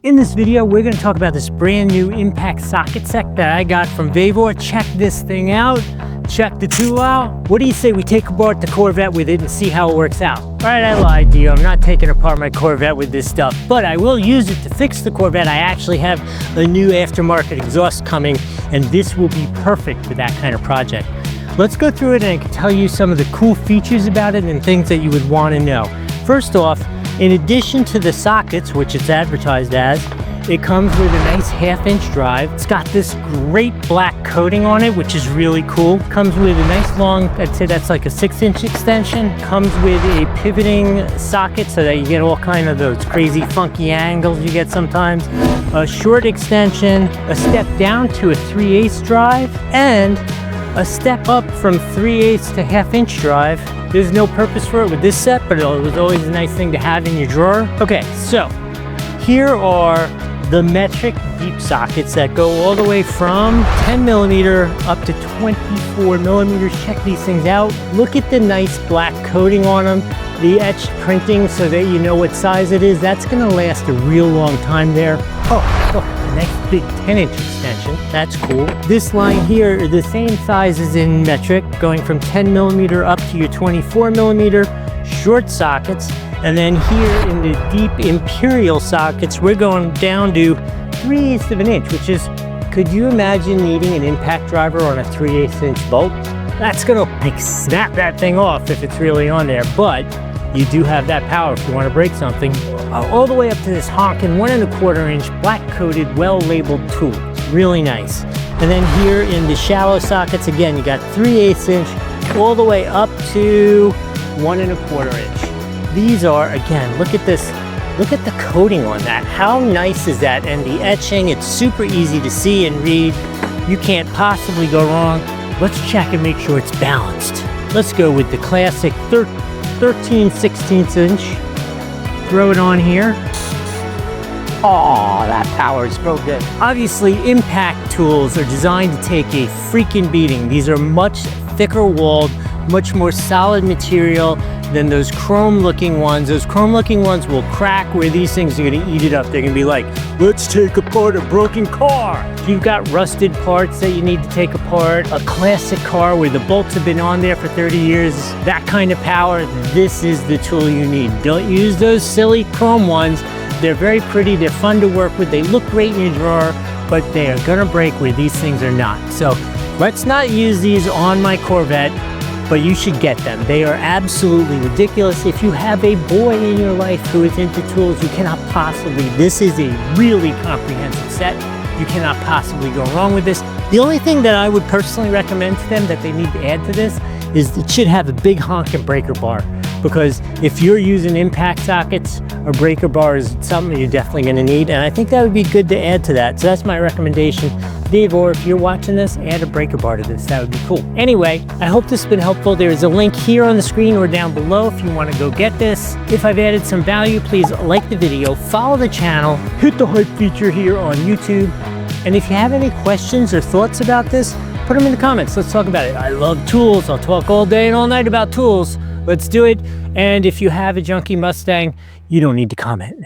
In this video, we're going to talk about this brand new impact socket set that I got from VEVOR. Check this thing out. Check the tool out. What do you say we take apart the Corvette with it and see how it works out? All right, I lied to you. I'm not taking apart my Corvette with this stuff, but I will use it to fix the Corvette. I actually have a new aftermarket exhaust coming, and this will be perfect for that kind of project. Let's go through it and I can tell you some of the cool features about it and things that you would want to know. First off, in addition to the sockets, which it's advertised as, it comes with a nice 1/2-inch drive. It's got this great black coating on it, which is really cool. Comes with a nice long, I'd say that's like a 6-inch extension. Comes with a pivoting socket so that you get all kind of those crazy funky angles you get sometimes. A short extension, a step down to a 3/8 drive, and a step up from 3/8 to 1/2-inch drive. There's no purpose for it with this set, but it was always a nice thing to have in your drawer. Okay, so here are the Metric Deep Sockets that go all the way from 10mm up to 24mm. Check these things out. Look at the nice black coating on them, the etched printing so that you know what size it is. That's gonna last a real long time there. Oh, look, a nice big 10-inch extension. That's cool. This line here is the same size as in Metric, going from 10mm up to your 24mm short sockets. And then here in the deep Imperial sockets, we're going down to 3/8 of an inch, which is, could you imagine needing an impact driver on a 3/8-inch bolt? That's gonna like snap that thing off if it's really on there, but you do have that power if you want to break something. All the way up to this honking 1¼ inch black coated, well labeled tool. Really nice. And then here in the shallow sockets, again, you got 3/8 inch all the way up to 1¼ inch. These are, again, look at this. Look at the coating on that. How nice is that? And the etching, it's super easy to see and read. You can't possibly go wrong. Let's check and make sure it's balanced. Let's go with the classic 13/16 inch. Throw it on here. Oh, that power is so good. Obviously, impact tools are designed to take a freaking beating. These are much thicker walled, much more solid material than those chrome looking ones. Those chrome looking ones will crack where these things are gonna eat it up. They're gonna be like, let's take apart a broken car. If you've got rusted parts that you need to take apart, a classic car where the bolts have been on there for 30 years, that kind of power, this is the tool you need. Don't use those silly chrome ones. They're very pretty, they're fun to work with, they look great in your drawer, but they are gonna break where these things are not. So let's not use these on my Corvette, but you should get them. They are absolutely ridiculous. If you have a boy in your life who is into tools, you cannot possibly, this is a really comprehensive set. You cannot possibly go wrong with this. The only thing that I would personally recommend to them that they need to add to this is it should have a big honking breaker bar. Because if you're using impact sockets, a breaker bar is something you're definitely gonna need, and I think that would be good to add to that. So that's my recommendation. VEVOR, if you're watching this, add a breaker bar to this. That would be cool. Anyway, I hope this has been helpful. There is a link here on the screen or down below if you want to go get this. If I've added some value, please like the video, follow the channel, hit the hype feature here on YouTube. And if you have any questions or thoughts about this, put them in the comments. Let's talk about it. I love tools. I'll talk all day and all night about tools. Let's do it. And if you have a junky Mustang, you don't need to comment.